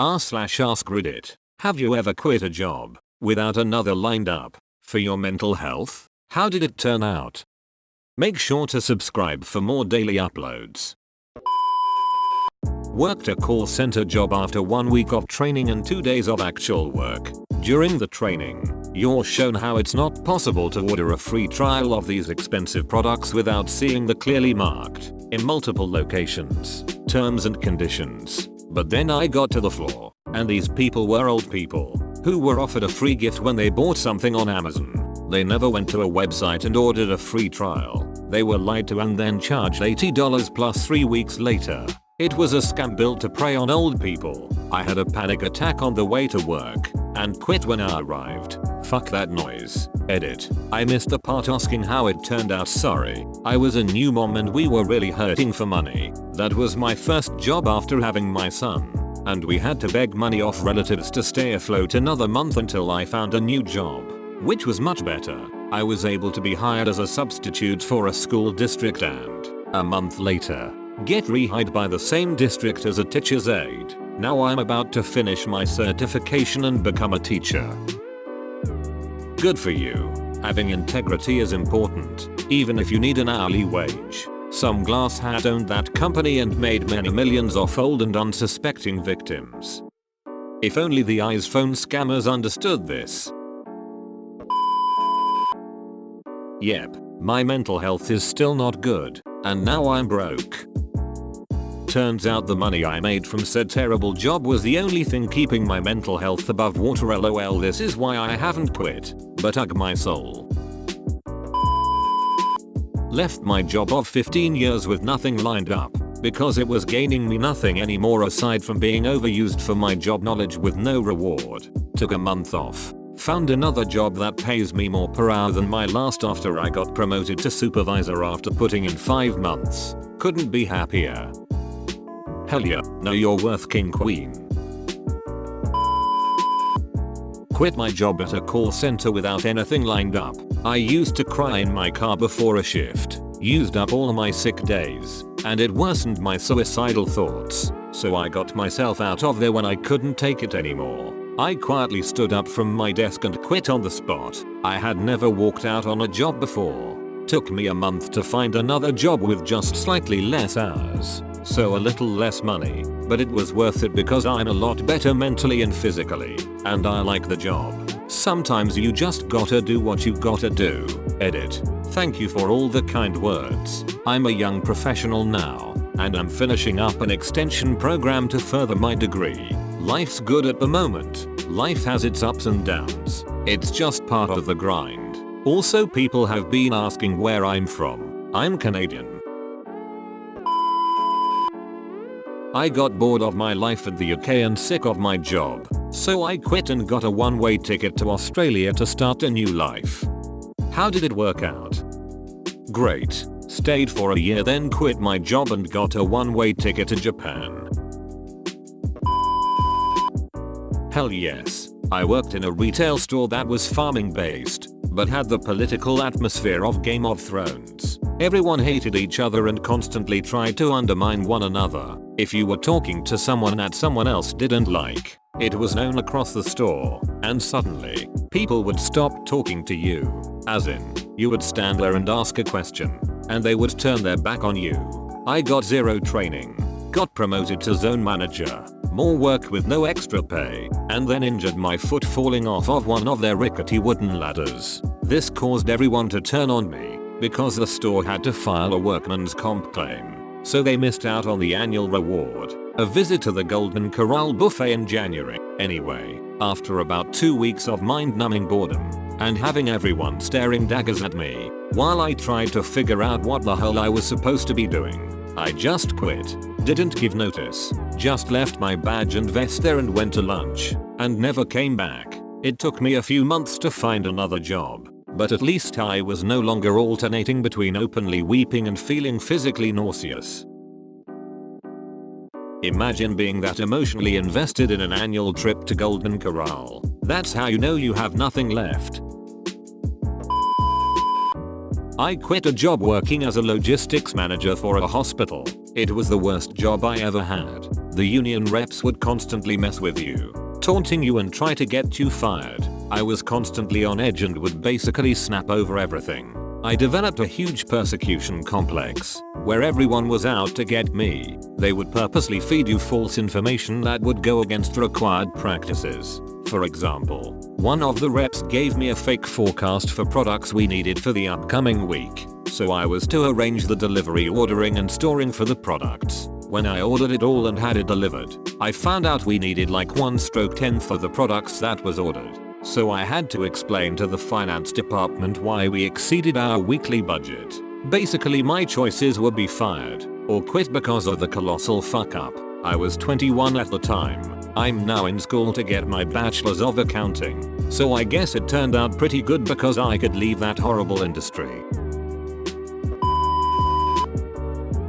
r/AskReddit. Have you ever quit a job without another lined up for your mental health? How did it turn out? Make sure to subscribe for more daily uploads. Worked a call center job after 1 week of training and 2 days of actual work. During the training, you're shown how it's not possible to order a free trial of these expensive products without seeing the clearly marked, in multiple locations, terms and conditions. But then I got to the floor, and these people were old people who were offered a free gift when they bought something on Amazon. They never went to a website and ordered a free trial. They were lied to and then charged $80 plus 3 weeks later. It was a scam built to prey on old people. I had a panic attack on the way to work and quit when I arrived. Fuck that noise. Edit. I missed the part asking how it turned out. Sorry. I was a new mom and we were really hurting for money. That was my first job after having my son, and we had to beg money off relatives to stay afloat another month until I found a new job, which was much better. I was able to be hired as a substitute for a school district and, a month later, get rehired by the same district as a teacher's aide. Now I'm about to finish my certification and become a teacher. Good for you. Having integrity is important, even if you need an hourly wage. Some glass hat owned that company and made many millions off old and unsuspecting victims. If only the iPhone scammers understood this. Yep, my mental health is still not good, and now I'm broke. Turns out the money I made from said terrible job was the only thing keeping my mental health above water. LOL, this is why I haven't quit, but ugh my soul. Left my job of 15 years with nothing lined up because it was gaining me nothing anymore aside from being overused for my job knowledge with no reward. Took a month off. Found another job that pays me more per hour than my last after I got promoted to supervisor after putting in 5 months. Couldn't be happier. Hell yeah, know your worth, king queen. Quit my job at a call center without anything lined up. I used to cry in my car before a shift, used up all my sick days, and it worsened my suicidal thoughts. So I got myself out of there when I couldn't take it anymore. I quietly stood up from my desk and quit on the spot. I had never walked out on a job before. Took me a month to find another job with just slightly less hours, so a little less money, but it was worth it because I'm a lot better mentally and physically, and I like the job. Sometimes you just gotta do what you gotta do. Edit. Thank you for all the kind words. I'm a young professional now, and I'm finishing up an extension program to further my degree. Life's good at the moment. Life has its ups and downs. It's just part of the grind. Also, people have been asking where I'm from. I'm Canadian. I got bored of my life at the UK and sick of my job, so I quit and got a one-way ticket to Australia to start a new life. How did it work out? Great. Stayed for a year, then quit my job and got a one-way ticket to Japan. Hell yes. I worked in a retail store that was farming based, but had the political atmosphere of Game of Thrones. Everyone hated each other and constantly tried to undermine one another. If you were talking to someone that someone else didn't like, it was known across the store, and suddenly, people would stop talking to you. As in, you would stand there and ask a question, and they would turn their back on you. I got zero training, got promoted to zone manager, more work with no extra pay, and then injured my foot falling off of one of their rickety wooden ladders. This caused everyone to turn on me, because the store had to file a workman's comp claim. So they missed out on the annual reward, a visit to the Golden Corral buffet in January. Anyway, after about 2 weeks of mind-numbing boredom, and having everyone staring daggers at me, while I tried to figure out what the hell I was supposed to be doing, I just quit. Didn't give notice, just left my badge and vest there and went to lunch, and never came back. It took me a few months to find another job, but at least I was no longer alternating between openly weeping and feeling physically nauseous. Imagine being that emotionally invested in an annual trip to Golden Corral. That's how you know you have nothing left. I quit a job working as a logistics manager for a hospital. It was the worst job I ever had. The union reps would constantly mess with you, taunting you and try to get you fired. I was constantly on edge and would basically snap over everything. I developed a huge persecution complex, where everyone was out to get me. They would purposely feed you false information that would go against required practices. For example, one of the reps gave me a fake forecast for products we needed for the upcoming week, so I was to arrange the delivery, ordering and storing for the products. When I ordered it all and had it delivered, I found out we needed like 1/10th of the products that was ordered. So I had to explain to the finance department why we exceeded our weekly budget. Basically my choices were be fired or quit because of the colossal fuck up. I was 21 at the time. I'm now in school to get my bachelor's of accounting. So I guess it turned out pretty good because I could leave that horrible industry.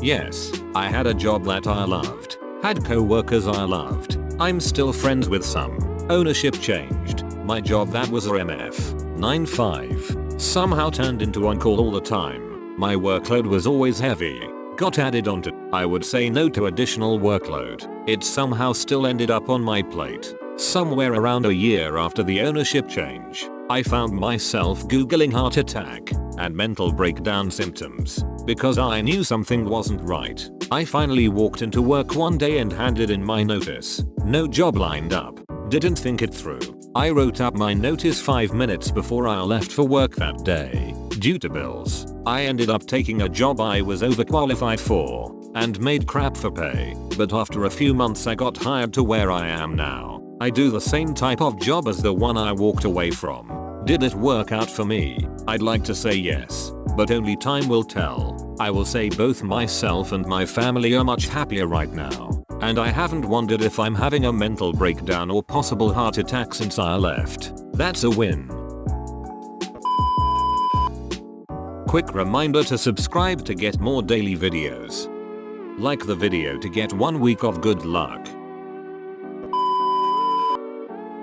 Yes, I had a job that I loved. Had co-workers I loved. I'm still friends with some. Ownership changed. My job that was a MF 9-5 somehow turned into on-call all the time. My workload was always heavy. Got added onto. I would say no to additional workload. It somehow still ended up on my plate. Somewhere around a year after the ownership change, I found myself googling heart attack and mental breakdown symptoms because I knew something wasn't right. I finally walked into work one day and handed in my notice. No job lined up. Didn't think it through. I wrote up my notice 5 minutes before I left for work that day. Due to bills, I ended up taking a job I was overqualified for and made crap for pay. But after a few months I got hired to where I am now. I do the same type of job as the one I walked away from. Did it work out for me? I'd like to say yes, but only time will tell. I will say both myself and my family are much happier right now. And I haven't wondered if I'm having a mental breakdown or possible heart attack since I left. That's a win. Quick reminder to subscribe to get more daily videos. Like the video to get 1 week of good luck.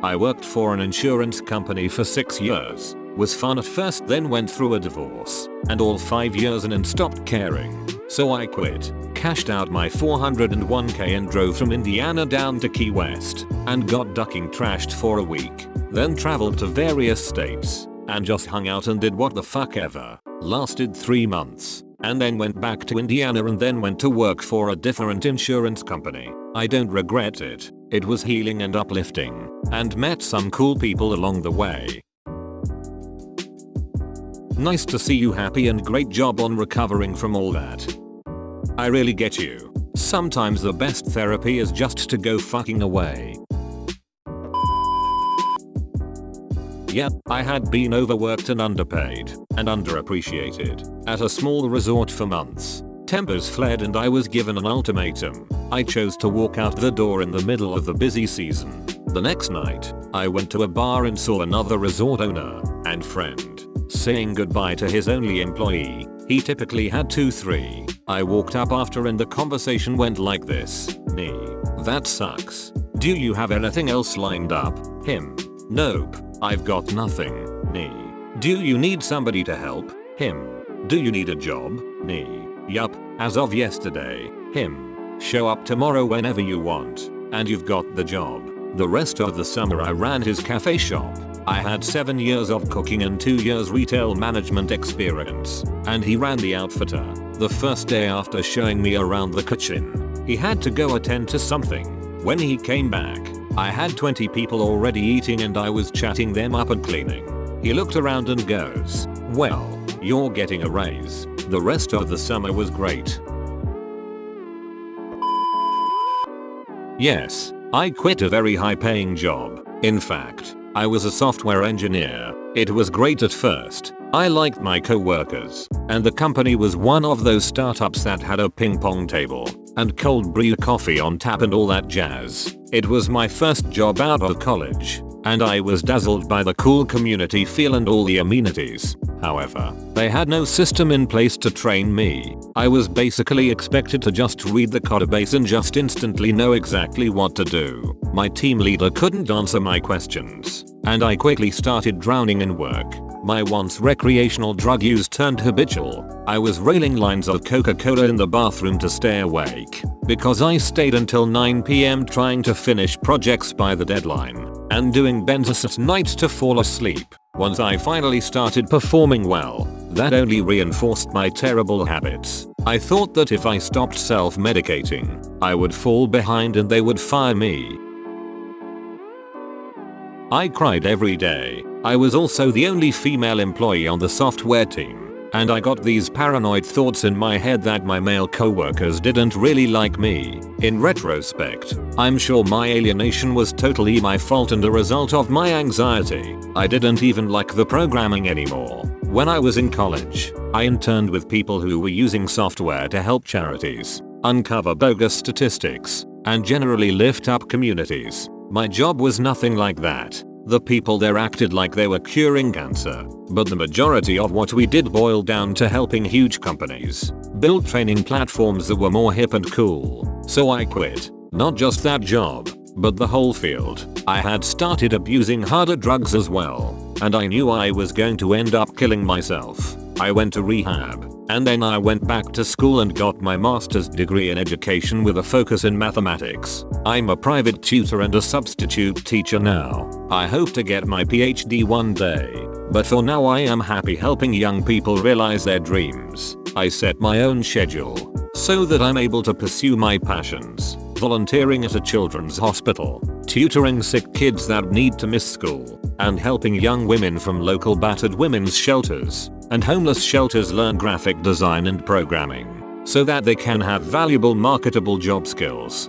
I worked for an insurance company for 6 years. Was fun at first, then went through a divorce and all 5 years in and stopped caring. So I quit, cashed out my 401k and drove from Indiana down to Key West and got ducking trashed for a week. Then traveled to various states and just hung out and did what the fuck ever. Lasted 3 months and then went back to Indiana and then went to work for a different insurance company. I don't regret it. It was healing and uplifting and met some cool people along the way. Nice to see you happy and great job on recovering from all that. I really get you. Sometimes the best therapy is just to go fucking away. Yep, I had been overworked and underpaid and underappreciated at a small resort for months. Tempers flared and I was given an ultimatum. I chose to walk out the door in the middle of the busy season. The next night, I went to a bar and saw another resort owner and friend saying goodbye to his only employee. He typically had 2-3. I walked up after and the conversation went like this. Me. That sucks. Do you have anything else lined up? Him. Nope. I've got nothing. Me. Do you need somebody to help? Him. Do you need a job? Me. Yup. As of yesterday. Him. Show up tomorrow whenever you want. And you've got the job. The rest of the summer I ran his cafe shop. I had 7 years of cooking and 2 years retail management experience. And he ran the outfitter. The first day after showing me around the kitchen, he had to go attend to something. When he came back, I had 20 people already eating and I was chatting them up and cleaning. He looked around and goes, "Well, you're getting a raise." The rest of the summer was great. Yes, I quit a very high paying job. In fact, I was a software engineer. It was great at first. I liked my co-workers, and the company was one of those startups that had a ping pong table and cold brew coffee on tap and all that jazz. It was my first job out of college, and I was dazzled by the cool community feel and all the amenities. However, they had no system in place to train me. I was basically expected to just read the codebase and just instantly know exactly what to do. My team leader couldn't answer my questions, and I quickly started drowning in work. My once recreational drug use turned habitual. I was railing lines of Coca-Cola in the bathroom to stay awake because I stayed until 9 PM trying to finish projects by the deadline and doing benzos at night to fall asleep. Once I finally started performing well, that only reinforced my terrible habits. I thought that if I stopped self-medicating, I would fall behind and they would fire me. I cried every day. I was also the only female employee on the software team, and I got these paranoid thoughts in my head that my male coworkers didn't really like me. In retrospect, I'm sure my alienation was totally my fault and a result of my anxiety. I didn't even like the programming anymore. When I was in college, I interned with people who were using software to help charities, uncover bogus statistics, and generally lift up communities. My job was nothing like that. The people there acted like they were curing cancer, but the majority of what we did boiled down to helping huge companies build training platforms that were more hip and cool. So I quit. Not just that job, but the whole field. I had started abusing harder drugs as well, and I knew I was going to end up killing myself. I went to rehab, and then I went back to school and got my master's degree in education with a focus in mathematics. I'm a private tutor and a substitute teacher now. I hope to get my PhD one day, but for now I am happy helping young people realize their dreams. I set my own schedule so that I'm able to pursue my passions, volunteering at a children's hospital, tutoring sick kids that need to miss school, and helping young women from local battered women's shelters and homeless shelters learn graphic design and programming so that they can have valuable marketable job skills.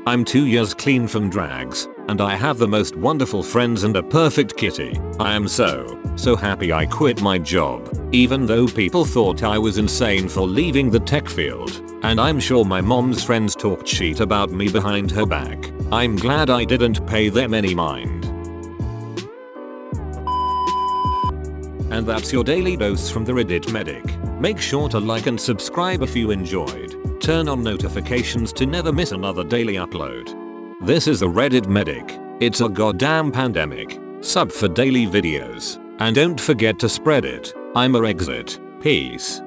I'm 2 years clean from drugs, and I have the most wonderful friends and a perfect kitty. I am so happy I quit my job, even though people thought I was insane for leaving the tech field, and I'm sure my mom's friends talked shit about me behind her back. I'm glad I didn't pay them any mind. And that's your daily dose from the Reddit Medic. Make sure to like and subscribe if you enjoyed. Turn on notifications to never miss another daily upload. This is the Reddit Medic. It's a goddamn pandemic. Sub for daily videos. And don't forget to spread it. I'm AskReddit. Peace.